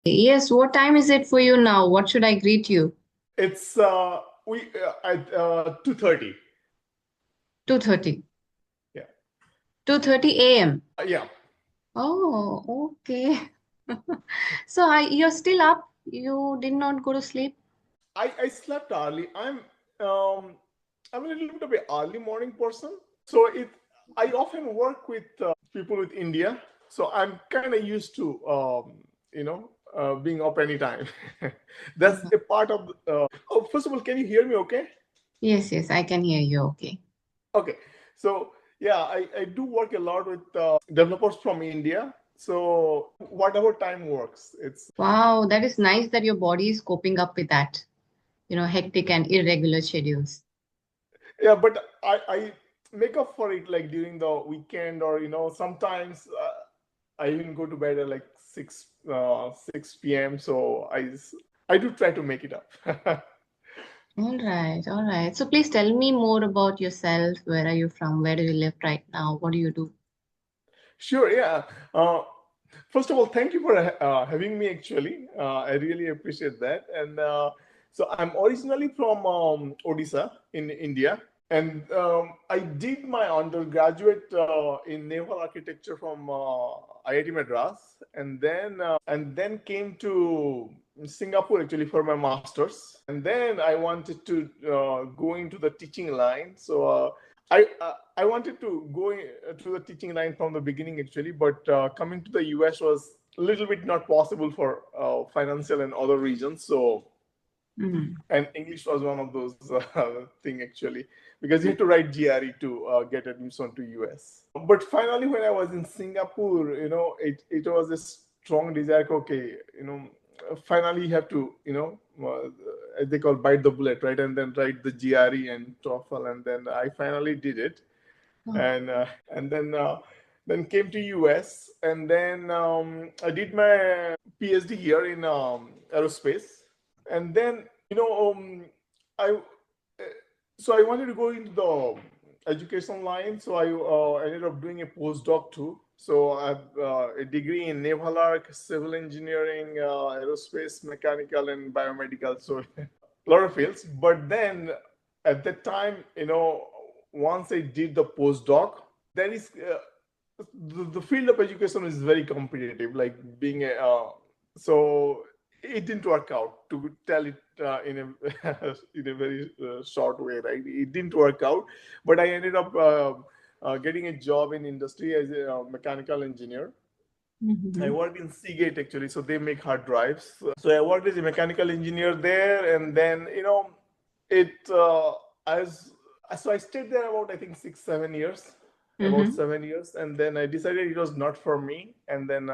Yes, what time is it for you now? What should I greet you? It's we at 2:30. 2:30. Yeah. 2:30 a.m. Yeah. Oh, okay. So you're still up? You did not go to sleep? I slept early. Um I'm a little bit of an early morning person. So I often work with people with India. So I'm kind of used to being up anytime. That's Uh, a part of first of all, can you hear me okay? yes, yes, I can hear you. Okay. Okay. So yeah, I do work a lot with developers from India. So whatever time works, it's Wow, that is nice that your body is coping up with that, hectic and irregular schedules. yeah. But I make up for it like during the weekend, or sometimes I even go to bed at like 6 p.m. So I do try to make it up. All right, all right. So please tell me more about yourself. Where are you from? Where do you live right now? What do you do? Sure, yeah. First of all, thank you for having me. Actually, I really appreciate that. And so I'm originally from Odisha in India, and I did my undergraduate in naval architecture from IIT Madras, and then came to Singapore actually for my masters, and then I wanted to go into the teaching line. So I wanted to go to the teaching line from the beginning actually, but coming to the US was a little bit not possible for financial and other reasons. So Mhm. and English was one of those thing actually, because you had to write GRE to get admission to US. But finally, when I was in Singapore, it was a strong desire. Okay, finally you have to as they call bite the bullet, right, and then write the GRE and TOEFL, and then I finally did it, Oh, and then came to US, and then I did my PhD here in aerospace, and then I so I wanted to go into the education line, so I ended up doing a postdoc too. So I have a degree in naval arc, civil engineering, aerospace, mechanical, and biomedical. So a lot of fields. But then at that time, once I did the postdoc, there is the field of education is very competitive. Like being a so it didn't work out, to tell it in a in a very short way, right? It didn't work out, but I ended up getting a job in industry as a mechanical engineer. I mhm. worked in Seagate actually, so they make hard drives. So I worked as a mechanical engineer there, and then it as so I stayed there about I think 6 7 years, about Mhm. 7 years, and then I decided it was not for me. And then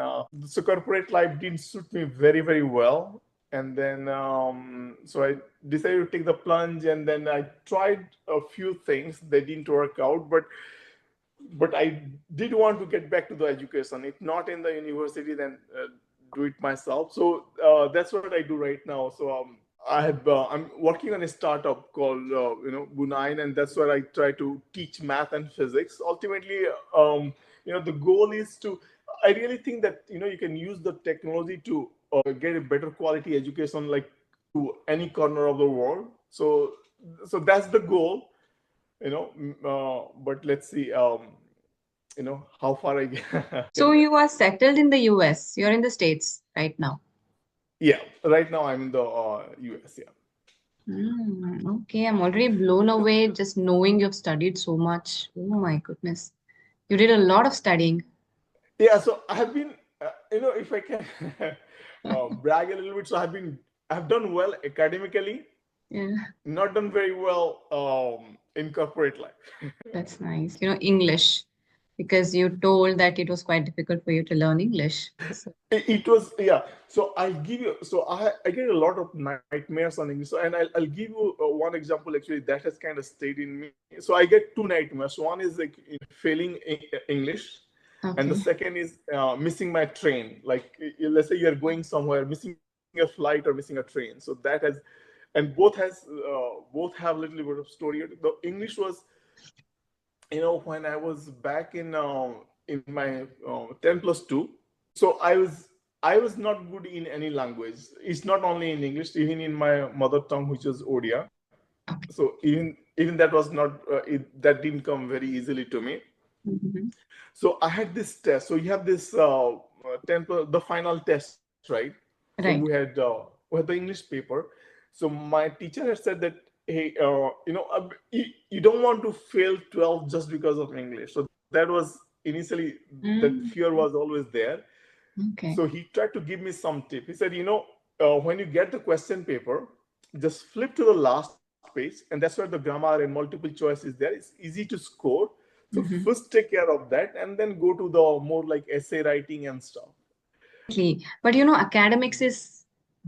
so corporate life didn't suit me very very well. And then so I decided to take the plunge, and then I tried a few things. They didn't work out, but I did want to get back to the education. If not in the university, then do it myself. So that's what I do right now. So I'm working on a startup called Bunain, and that's where I try to teach math and physics. Ultimately, the goal is to. I really think that you can use the technology to get a better quality education, like to any corner of the world. So that's the goal, but let's see how far I get So there. you are settled in the US. You're in the States right now. Yeah, right now I'm in the US. Yeah. Okay, I'm already blown away just knowing you've studied so much. Oh my goodness. You did a lot of studying. Yeah, so I have been if I can brag a little bit, so I've done well academically, Yeah, not done very well in corporate life. that's nice. English, because you told that it was quite difficult for you to learn English. So, It was, yeah. So I'll give you. So I get a lot of nightmares on English. So, and I'll give you one example actually that has kind of stayed in me. So I get two nightmares. One is like failing English, and the okay. second is missing my train. Like let's say you're going somewhere, missing a flight or missing a train. So that has, and both have a little bit of story. The English was, when I was back in my 10 plus 2. So I was not good in any language. It's not only in English, even in my mother tongue, which was Odia. Okay. So even that was not that didn't come very easily to me. Mm-hmm. So I had this test. So you have this the final test, right? So Right. we had the English paper. So my teacher had said that, hey, you don't want to fail 12 just because of English. So that was initially, that Mm, fear was always there. okay. So he tried to give me some tip. He said, when you get the question paper, just flip to the last page, and that's where the grammar and multiple choice is there. It's easy to score. So Mm-hmm. first take care of that, and then go to the more like essay writing and stuff. Definitely. But academics is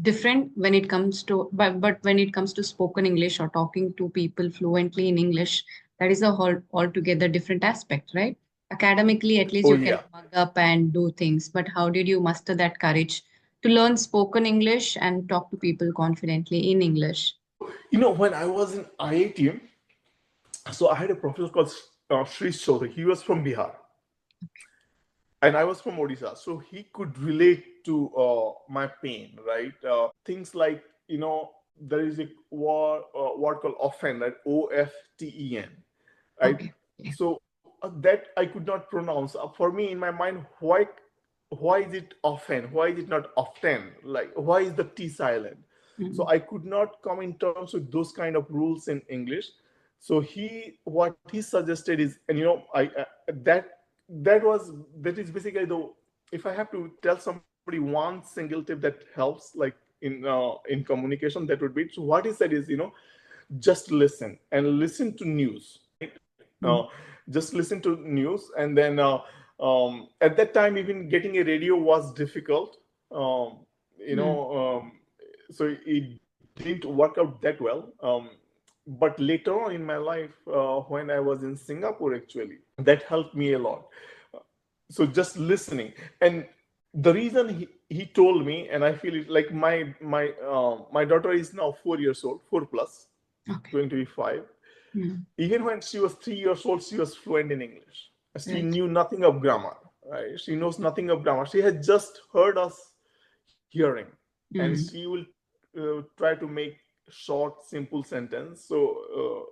different when it comes to, but when it comes to spoken English or talking to people fluently in English, that is a whole altogether different aspect, right? Academically, at least Oh you can yeah. mug up and do things, but how did you muster that courage to learn spoken English and talk to people confidently in English? So when I was in IIT, so I had a professor called Sri Chaudhary. He was from Bihar, and I was from Odisha, so he could relate to my pain, right? Things like, there is a word called often, right? OFTEN, right? Okay. Yeah. So that I could not pronounce. For me, in my mind, why is it often? Why is it not often? Like, why is the T silent? So Mm, I could not come in terms with those kind of rules in English. So what he suggested is, and that is basically the, if I have to tell somebody one single tip that helps, like in communication, that would be, so what he said is, just listen and listen to news, right? mm, Just listen to news, and then at that time, even getting a radio was difficult. um, you mm, know so it didn't work out that well. But later on in my life, when I was in Singapore, actually, that helped me a lot. So just listening. And the reason he told me, and I feel it, like my daughter is now 4 years old, 4 plus, okay. going to be 5. Mm, Even when she was 3 years old, she was fluent in English. She right. knew nothing of grammar, right? She knows nothing of grammar. She had just heard us hearing, and she Mm, will try to make short, simple sentence. So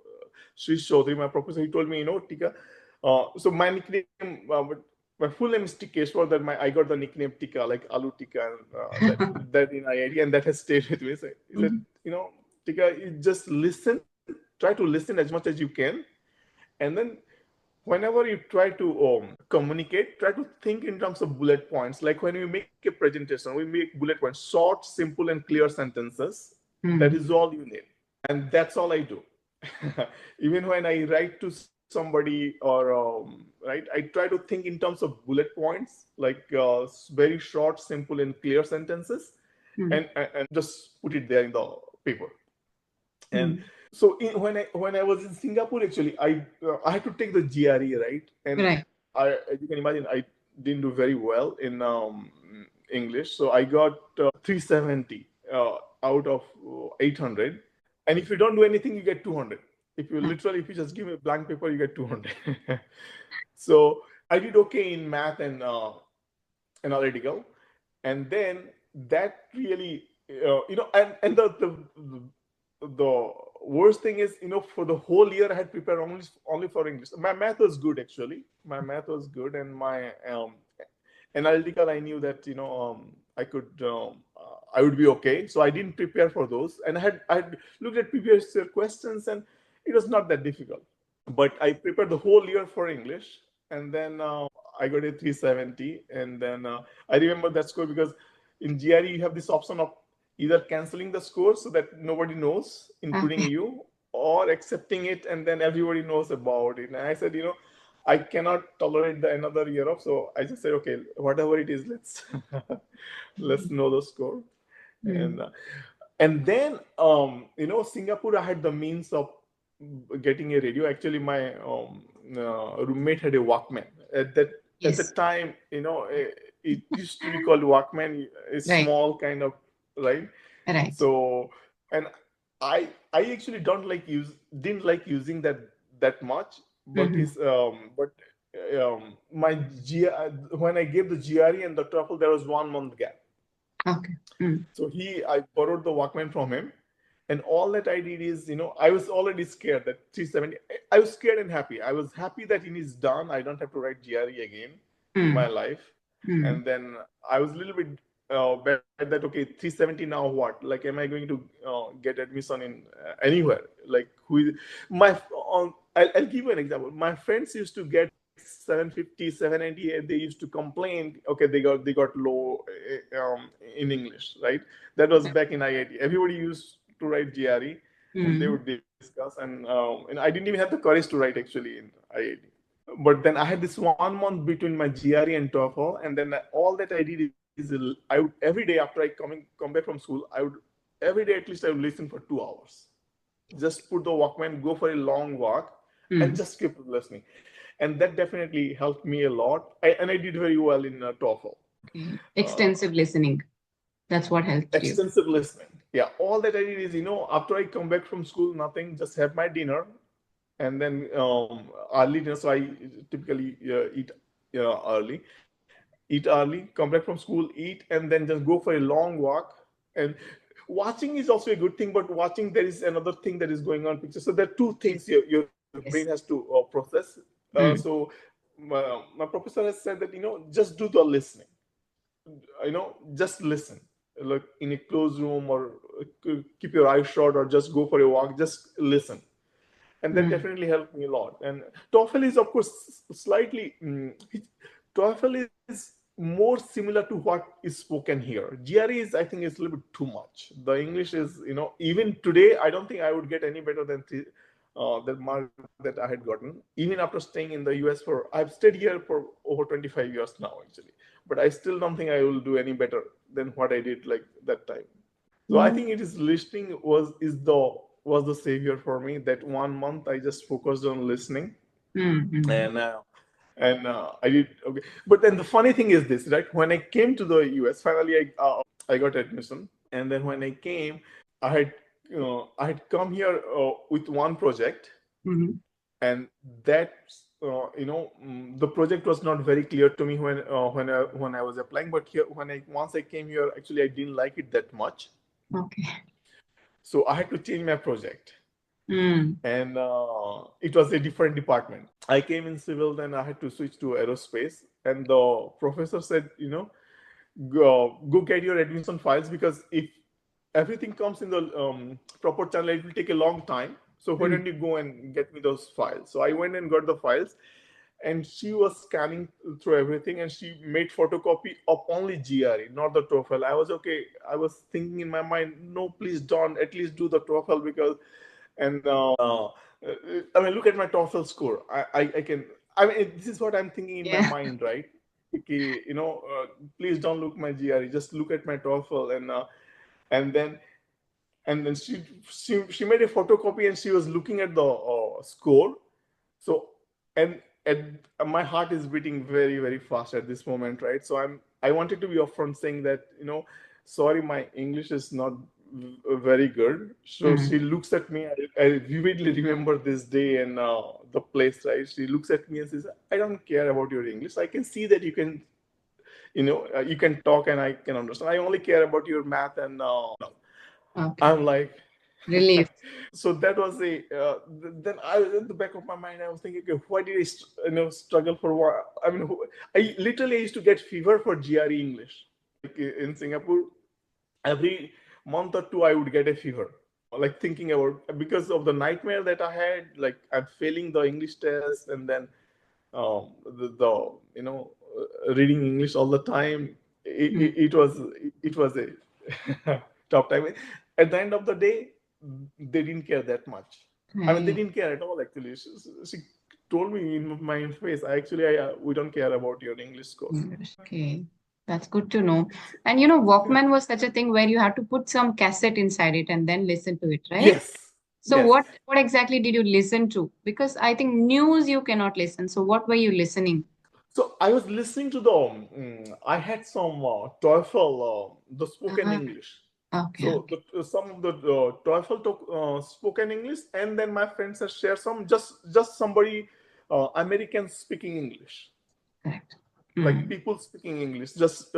Sri Chaudhary, my professor, he told me, Tika. So my nickname, my full name is Tikeshwar. That I got the nickname Tika, like Alu Tika, and that in IIT, and that has stayed with me. So he said, mhm, Tika, you just listen, try to listen as much as you can, and then whenever you try to communicate, try to think in terms of bullet points. Like when we make a presentation, we make bullet points, short, simple, and clear sentences. That mm, is all you need, and that's all I do. Even when I write to somebody, or right, I try to think in terms of bullet points, like very short, simple, and clear sentences, mm, and just put it there in the paper. And mm. so when I was in Singapore, actually, I had to take the GRE, right? And Right. as you can imagine, I didn't do very well in English. So I got 370 out of 800. And if you don't do anything, you get 200. If you just give me a blank paper, you get 200. So I did okay in math and analytical. And then that really, and the worst thing is, for the whole year I had prepared only for English. My math was good, actually. My math was good, and my analytical, I knew that I would be okay. So I didn't prepare for those, and I had looked at previous year questions, and it was not that difficult. But I prepared the whole year for English, and then I got a 370, and then I remember that score because in GRE you have this option of either canceling the score so that nobody knows, including Okay. you, or accepting it and then everybody knows about it. And I said, I cannot tolerate the another year off, so I just said, okay, whatever it is, let's let's know the score. Mm. And then Singapore, I had the means of getting a radio. Actually, my roommate had a Walkman. At the Yes. time, it used to be called Walkman, a Right. small kind of, right. Right. So, and I actually don't like use didn't like using that much, but Mm-hmm. his my G when I gave the GRE and the TOEFL, there was 1 month gap. Okay. Mm. So I borrowed the Walkman from him, and all that I did is, I was already scared that 370. I was scared and happy. I was happy that it is done. I don't have to write GRE again in my Mm. life. Mm. And then I was a little bit bad that, okay, 370 now what? Like, am I going to get admission in anywhere? Like, I'll give you an example. My friends used to get 750, 798. They used to complain, okay, they got low in English, right? That was back in IIT. Everybody used to write GRE, and they Mm. would discuss. And I didn't even have the courage to write actually in IIT. But then I had this 1 month between my GRE and TOEFL, and then all that I did is I would every day after I come back from school, I would every day at least I would listen for 2 hours. Just put the Walkman, go for a long walk, and Mm. just keep listening. And that definitely helped me a lot. And I did very well in TOEFL. Okay. Uh, Extensive listening. That's what helped you. Extensive listening. Yeah, all that I did is, after I come back from school, nothing, just have my dinner, and then early dinner. So I typically eat early, come back from school, eat, and then just go for a long walk. And watching is also a good thing, but watching, there is another thing that is going on picture. So there are two Yes. things your brain has to Yes. process. Mm. So my professor has said that, just do the listening, just listen, like in a closed room, or keep your eyes shut, or just go for a walk, just listen. And that Mm. definitely helped me a lot. And TOEFL is, of course, slightly TOEFL is more similar to what is spoken here. GRE is, I think, is a little bit too much. The English is, even today, I don't think I would get any better than the mark that I had gotten, even after staying in the US I've stayed here for over 25 years now, actually. But I still don't think I will do any better than what I did like that time. So I Mm. think it is listening was the savior for me. That 1 month I just focused on listening, Mm. Mm. and I did okay. But then the funny thing is this, right? When I came to the US, finally I got admission, and then when I came, I had I had come here with one project, Mm. and that the project was not very clear to me when I was applying. But here, once I came here, actually I didn't like it that much, Okay. so I had to change my project, Mm. and it was a different department. I came in civil, then I had to switch to aerospace, and the professor said, go get your admission files, because if everything comes in the proper channel, it will take a long time. So why Mm. don't you go and get me those files? So I went and got the files, and she was scanning through everything, and she made photocopy of only GRE, not the TOEFL. I was okay. I was thinking in my mind, no, please don't. At least do the TOEFL, because, and I mean, look at my TOEFL score. I can. I mean, this is what I'm thinking in my Yeah. mind, right? Okay, please don't look my GRE. Just look at my TOEFL, and then she made a photocopy, and she was looking at the score. So, and my heart is beating very, very fast at this moment, right? So I wanted to be upfront, saying that, sorry, my English is not very good. So Mm. she looks at me. I vividly remember this day and the place, right? She looks at me and says, I don't care about your English. I can see that you can talk and I can understand. I only care about your math. And Okay. I'm like, Relief. so that was then I, in the back of my mind, I was thinking, okay, why did I struggle for what? I mean, I literally used to get fever for GRE English. Like in Singapore, every month or two I would get a fever, like thinking about, because of the nightmare that I had, like I'm failing the English test, and then the reading English all the time. Mm. It was a tough time. At the end of the day, they didn't care that much. I mean, they Right. didn't care at all. Actually, she told me in my face, we don't care about your English score. English. Okay. That's good to know. And Walkman was such a thing where you had to put some cassette inside it and then listen to it, right? Yes, So yes. what exactly did you listen to? Because I think news you cannot listen. So what were you listening? So I was listening to I had some TOEFL, the spoken Ah, English. okay, So okay. some of the TOEFL spoken English, and then my friends have shared some, just somebody American speaking English, Correct. like Mm. people speaking English, just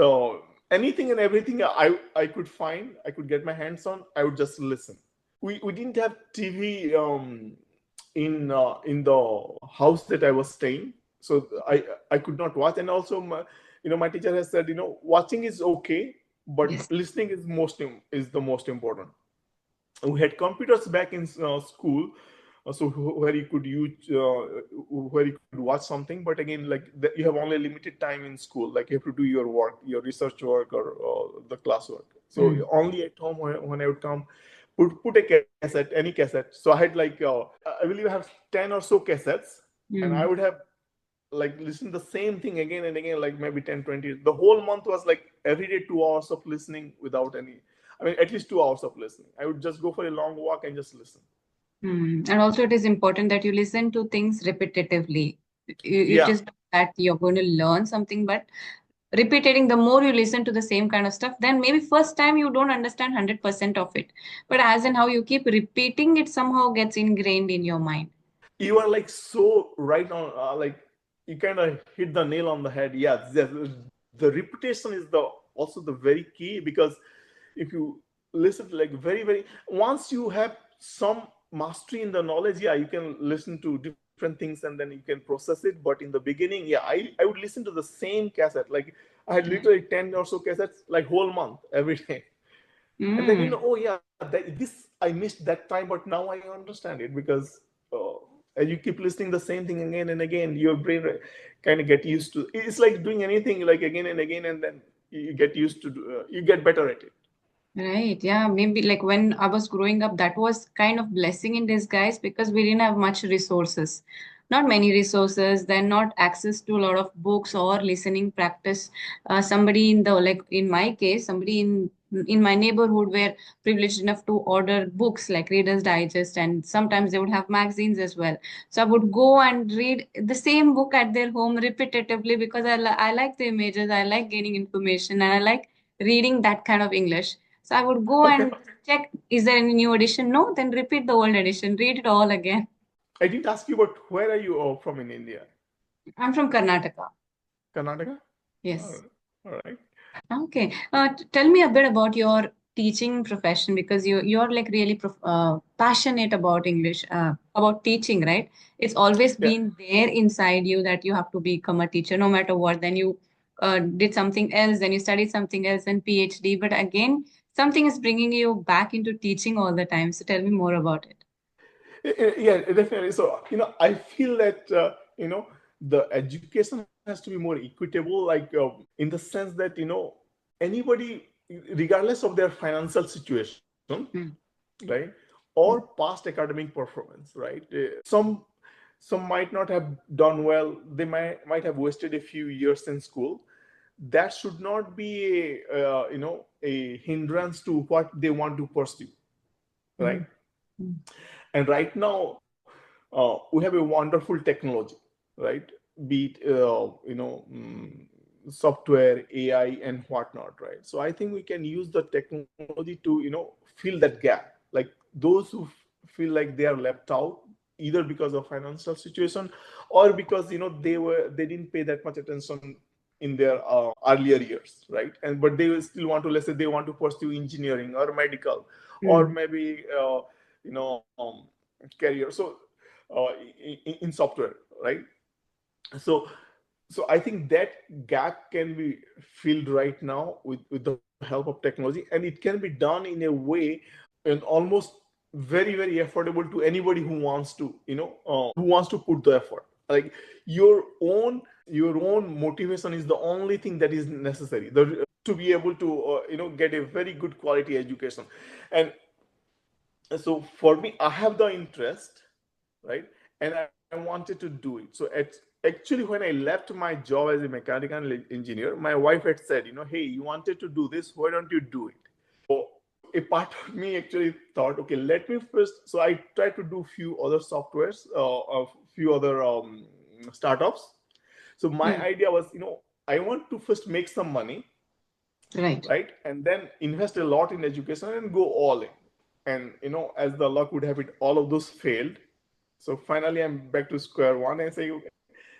anything and everything I could find, I could get my hands on, I would just listen. We didn't have TV in the house that I was staying, so I could not watch. And also, my teacher has said, watching is okay, but Yes. listening is the most important. We had computers back in school, so where you could use where you could watch something, but again, like you have only limited time in school, like you have to do your work, your research work, or the classwork. So Mm. only at home, when I would come, put a cassette, any cassette. So I had like I believe I have 10 or so cassettes, and I Mm. would have like listen the same thing again and again, like maybe 10, 20. The whole month was like every day 2 hours of listening without any, I mean, at least 2 hours of listening. I would just go for a long walk and just listen. Mm. And also, it is important that you listen to things repetitively. It Yeah. is not that you're going to learn something, but repeating, the more you listen to the same kind of stuff, then maybe first time you don't understand 100% of it. But as in how you keep repeating, it somehow gets ingrained in your mind. You are like so right on, like you kind of hit the nail on the head. Yeah, the repetition is the also the very key, because if you listen like very very, once you have some mastery in the knowledge, yeah, you can listen to different things and then you can process it. But in the beginning, yeah, I would listen to the same cassette, like I had Right. literally 10 or so cassettes, like whole month every day. And then Mm. oh yeah, this I missed that time, but now I understand it, because uh, as you keep listening the same thing again and again, your brain kind of get used to. It's like doing anything like again and again, and then you get used to you get better at it. Right. Yeah. Maybe like when I was growing up, that was kind of blessing in disguise because we didn't have much resources. Not many resources, then not access to a lot of books or listening practice. Somebody in the like in my case, somebody in my neighborhood were privileged enough to order books like Reader's Digest, and sometimes they would have magazines as well. So I would go and read the same book at their home repetitively because I like the images, I like gaining information, and I like reading that kind of English. So I would go Okay. and check, is there any new edition? No, then repeat the old edition, read it all again. I didn't ask you, but where are you from in India? I'm from Karnataka. Karnataka? Yes. Oh, all right. Okay. Tell me a bit about your teaching profession because you're like really passionate about English, about teaching, right? It's always Yeah. been there inside you that you have to become a teacher no matter what. Then you did something else, then you studied something else, and PhD. But again, something is bringing you back into teaching all the time. So tell me more about it. Yeah, definitely. So I feel that the education has to be more equitable, like in the sense that anybody, regardless of their financial situation, Mm, right, or mm, past academic performance, right, some might not have done well, they might have wasted a few years in school. That should not be a hindrance to what they want to pursue, right? mm, mm, And right now, we have a wonderful technology, right? Be it software, AI, and whatnot, right? So I think we can use the technology to fill that gap. Like those who feel like they are left out, either because of financial situation or because they didn't pay that much attention in their earlier years, right? And but they will still want to, let's say they want to pursue engineering or medical, or mm. maybe you know career. So in software, right? So I think that gap can be filled right now with the help of technology, and it can be done in a way and almost very very affordable to anybody who wants to who wants to put the effort. Like your own motivation is the only thing that is necessary to be able to get a very good quality education. And so for me, I have the interest, right? And I wanted to do it. So actually, when I left my job as a mechanical engineer, my wife had said, hey, you wanted to do this, why don't you do it? So a part of me actually thought, okay, let me first. So I tried to do few other softwares, a few other startups. So my Mm. idea was, I want to first make some money, Right. right, and then invest a lot in education and go all in. And as the luck would have it, all of those failed. So finally I'm back to square one and say,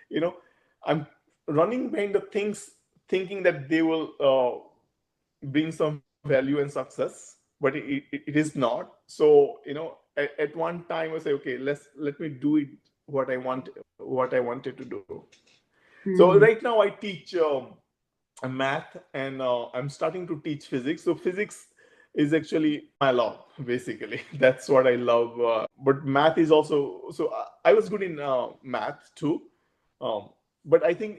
you know I'm running behind the things, thinking that they will bring some value and success, but it is not. So at one time I say, okay, let me do it what I wanted to do. So Hmm. right now I teach math, and I'm starting to teach physics. So physics is actually my love, basically. That's what I love. But math is also, so I was good in math too. But I think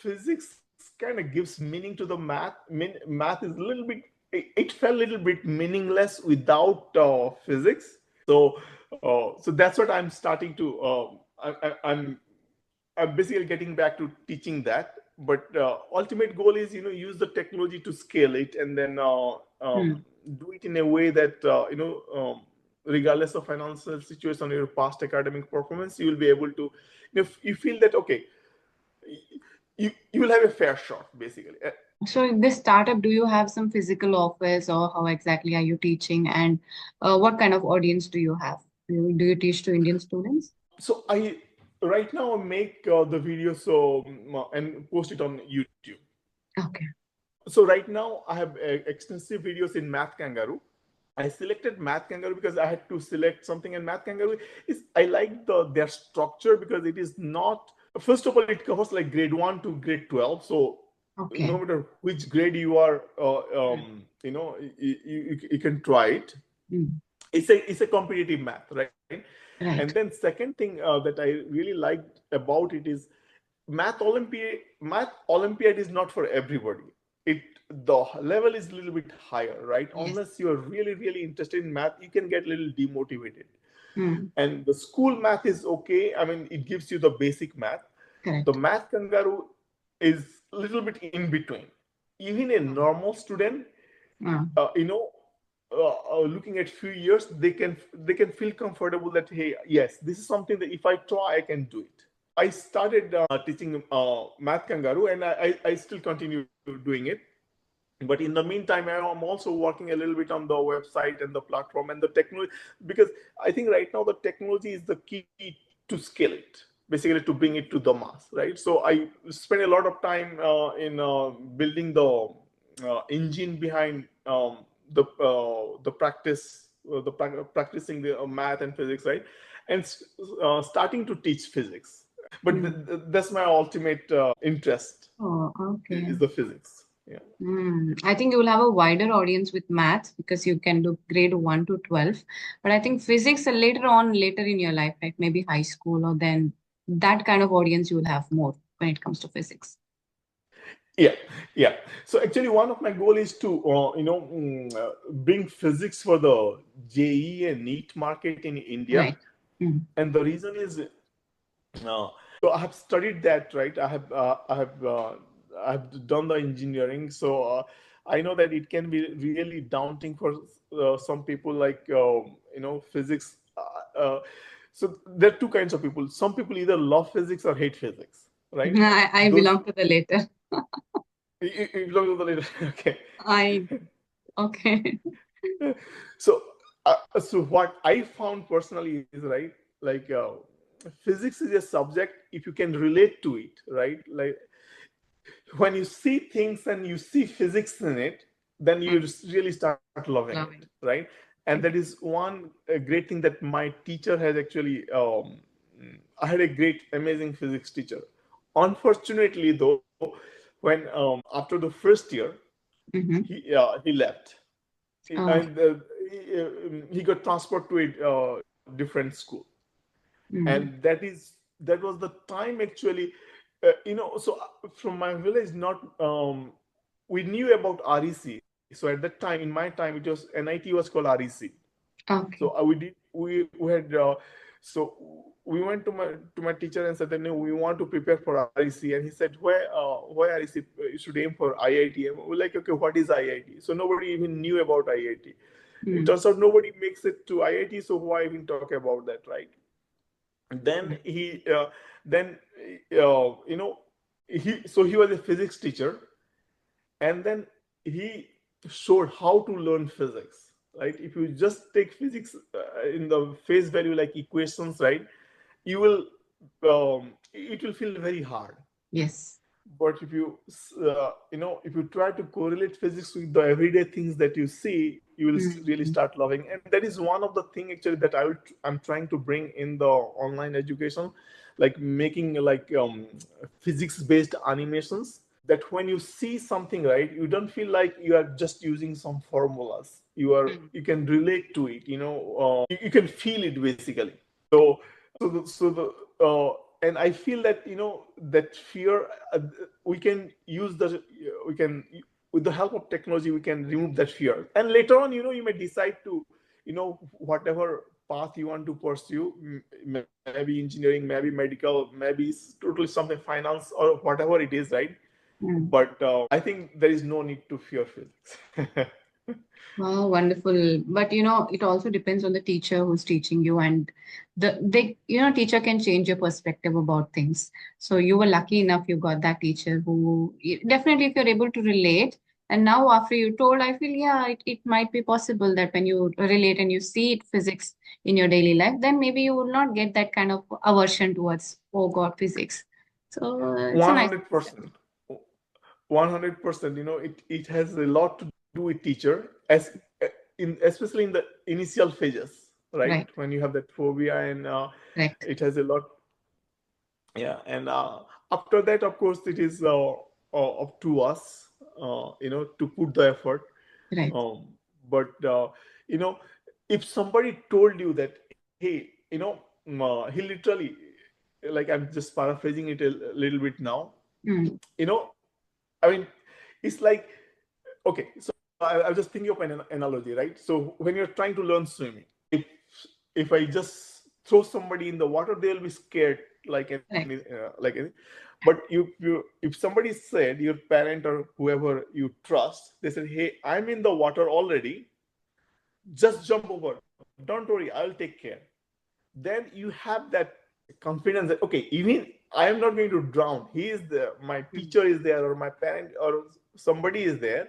physics kind of gives meaning to the math. Math is a little bit. It felt a little bit meaningless without physics. So that's what I'm starting to. I'm basically getting back to teaching that. But ultimate goal is use the technology to scale it, and then Hmm. do it in a way that regardless of financial situation or your past academic performance, you will be able to, if you feel that okay, you will have a fair shot, basically. So in this startup, do you have some physical office, or how exactly are you teaching? And what kind of audience do you have? Do you teach to Indian students? So I right now I make the video, and post it on YouTube. Okay. So right now I have extensive videos in Math Kangaroo. I selected Math Kangaroo because I had to select something, and Math Kangaroo is, I like their structure because it is not, first of all, it covers like grade 1 to grade 12. So no Okay. matter which grade you are, Mm. you can try it. Mm. It's a competitive math, right? And then Right. second thing that I really liked about it is math olympiad is not for everybody. it the level is a little bit higher, right? Yes. Unless you're really really interested in math, you can get a little demotivated. Mm. And the school math is okay. I mean, it gives you the basic math. The Correct. math kangaroo is a little bit in between. Even a Mm. normal student, Mm. looking at few years, they can feel comfortable that, hey, yes, this is something that if I try, I can do it. I started teaching math kangaroo, and I still continue doing it. But in the meantime, I'm also working a little bit on the website and the platform and the technology, because I think right now the technology is the key to scale it, basically to bring it to the mass, right? So I spend a lot of time in building the engine behind the practice, practicing the math and physics, right? And starting to teach physics. But Mm. that's my ultimate interest, Oh, okay. is the physics. Yeah. I think you will have a wider audience with math because you can do grade 1 to 12. But I think physics are later on, later in your life, right? Maybe high school, or then that kind of audience you will have more when it comes to physics. Yeah, yeah. So actually, one of my goal is to bring physics for the JE and NEET market in India. Right. Mm. And the reason is, so I have studied that, right? I have done the engineering, so I know that it can be really daunting for some people, like physics. So there are two kinds of people. Some people either love physics or hate physics, right? I Those belong to the later. you belong to the later. Okay. I, okay. So what I found personally is, right, like physics is a subject, if you can relate to it, right? Like when you see things and you see physics in it, then you Mm. really start loving it, Loving. right? And that is one great thing that my teacher has actually. I had a great, amazing physics teacher. Unfortunately, though, when after the first year, Mm-hmm. he left. Oh. And he got transferred to a different school. Mm. And that was the time, actually. So from my village, not we knew about REC. So at that time, in my time, it was NIT was called REC. So Okay. we had we went to my teacher and said that, no, we want to prepare for REC. And he said, why REC? You should aim for IIT. And we're like, okay, what is IIT? So nobody even knew about IIT. It Mm. turns out nobody makes it to IIT, so why even talk about that, right? Then Mm. he then he was a physics teacher. And then he showed how to learn physics, right? If you just take physics in the face value, like equations, right, you will it will feel very hard. Yes. But if you if you try to correlate physics with the everyday things that you see, you will really Mm, start loving. And that is one of the thing actually that I'm trying to bring in the online education, like making like physics based animations, that when you see something, right, you don't feel like you are just using some formulas. mm, You can relate to it, you can feel it basically. So uh, and I feel that that fear, we can use the we can with the help of technology we can remove that fear, and later on you may decide to whatever path you want to pursue, maybe engineering, maybe medical, maybe totally something finance or whatever it is, right? mm. But I think there is no need to fear physics. Wow, wonderful. But it also depends on the teacher who's teaching you, and teacher can change your perspective about things. So you were lucky enough you got that teacher who definitely, if you're able to relate, and now after you told, I feel yeah, it might be possible that when you relate and you see it physics in your daily life, then maybe you will not get that kind of aversion towards, oh God, physics. So it's a nice concept. 100%. 100%. It has a lot to do with teacher, especially in the initial phases, right? Right, When you have that phobia, and correct, it has a lot. Yeah, and after that, of course, it is up to us, to put the effort. right. But you know, if somebody told you that, hey, he literally, like I'm just paraphrasing it a little bit now, Mm, you know, I mean, it's like, okay, so I was just thinking of an analogy, right? So when you're trying to learn swimming, if I just throw somebody in the water, they'll be scared correct. like any. But if somebody said, your parent or whoever you trust, they said, hey, I'm in the water already, just jump over. Don't worry, I'll take care. Then you have that confidence that, okay, even I am not going to drown. He is there, my Mm, teacher is there, or my parent or somebody is there,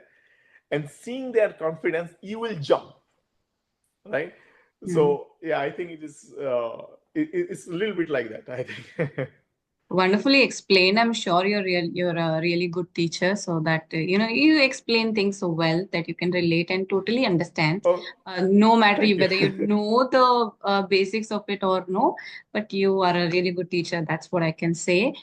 and seeing their confidence, you will jump, right? mm. So yeah, I think it's a little bit like that, I think. Wonderfully explained. I'm sure you're a really good teacher, so that you explain things so well that you can relate and totally understand. Oh, No matter thank you. whether you know the basics of it or no, but you are a really good teacher. That's what I can say.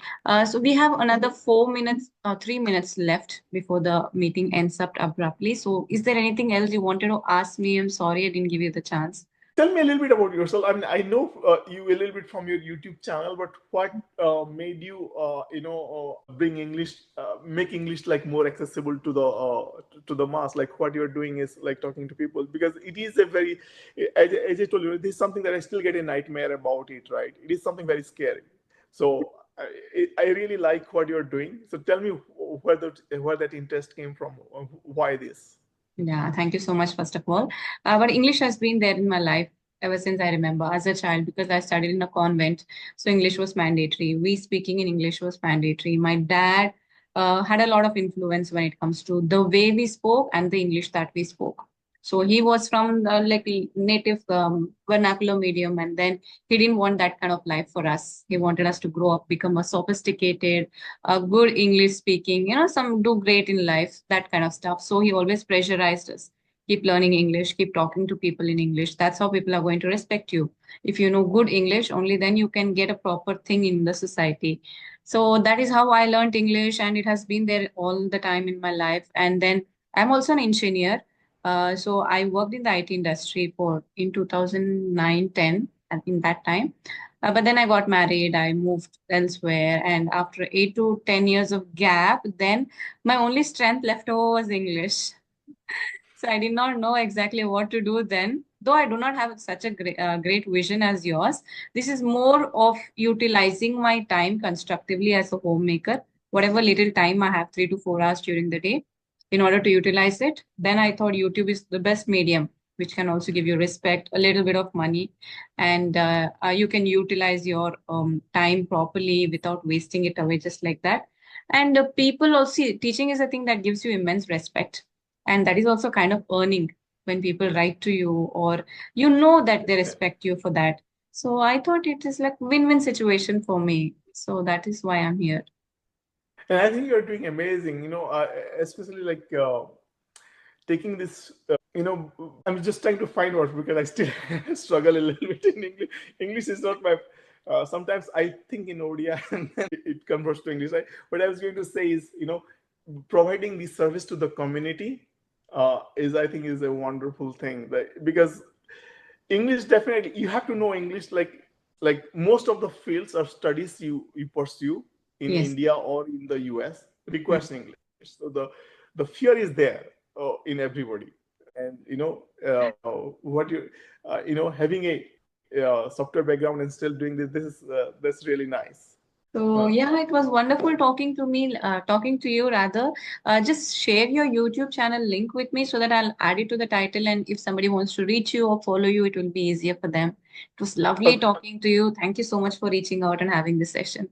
So we have another 4 minutes, 3 minutes left before the meeting ends up abruptly. So is there anything else you wanted to ask me? I'm sorry I didn't give you the chance. Tell me a little bit about yourself. I mean, I know you a little bit from your YouTube channel, but what made you, bring English, make English like more accessible to the mass? Like what you're doing is like talking to people, because it is a very, as I told you, this is something that I still get a nightmare about it. Right? It is something very scary. So I really like what you're doing. So tell me where that interest came from. Why this? Yeah, thank you so much, first of all. But English has been there in my life ever since I remember as a child because I studied in a convent. So English was mandatory. We speaking in English was mandatory. My dad had a lot of influence when it comes to the way we spoke and the English that we spoke. So he was from the like native vernacular medium, and then he didn't want that kind of life for us. He wanted us to grow up, become a sophisticated, good English speaking, some do great in life, that kind of stuff. So he always pressurized us. Keep learning English, keep talking to people in English. That's how people are going to respect you. If you know good English, only then you can get a proper thing in the society. So that is how I learned English, and it has been there all the time in my life. And then I'm also an engineer. So I worked in the IT industry for in 2009, 10, and in that time. But then I got married, I moved elsewhere, and after 8 to 10 years of gap, then my only strength left over was English. So I did not know exactly what to do then. Though I do not have such a great vision as yours, this is more of utilizing my time constructively as a homemaker. Whatever little time I have, 3 to 4 hours during the day, in order to utilize it, then I thought YouTube is the best medium, which can also give you respect, a little bit of money, and you can utilize your time properly without wasting it away just like that. And people also, teaching is a thing that gives you immense respect, and that is also kind of earning when people write to you, or that they respect you for that. So I thought it is like win-win situation for me, so that is why I'm here. And I think you're doing amazing. Especially like taking this. I'm just trying to find words because I still struggle a little bit in English. English is not my. Sometimes I think in Odia and then it converts to English. What I was going to say is, providing the service to the community is, I think, is a wonderful thing. Because English, definitely you have to know English. Like most of the fields or studies you pursue in Yes. India or in the US Mm. requires English. So the fear is there in everybody, and what having a software background and still doing this is that's really nice. So yeah, it was wonderful talking to you rather. Just share your YouTube channel link with me so that I'll add it to the title. And if somebody wants to reach you or follow you, it will be easier for them. It was lovely Uh, talking to you. Thank you so much for reaching out and having this session.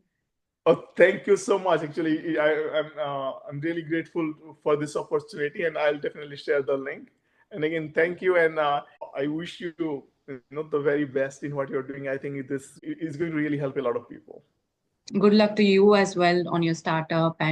Oh, thank you so much. Actually, I'm really grateful for this opportunity, and I'll definitely share the link. And again, thank you, and I wish you the very best in what you're doing. I think this is going to really help a lot of people. Good luck to you as well on your startup and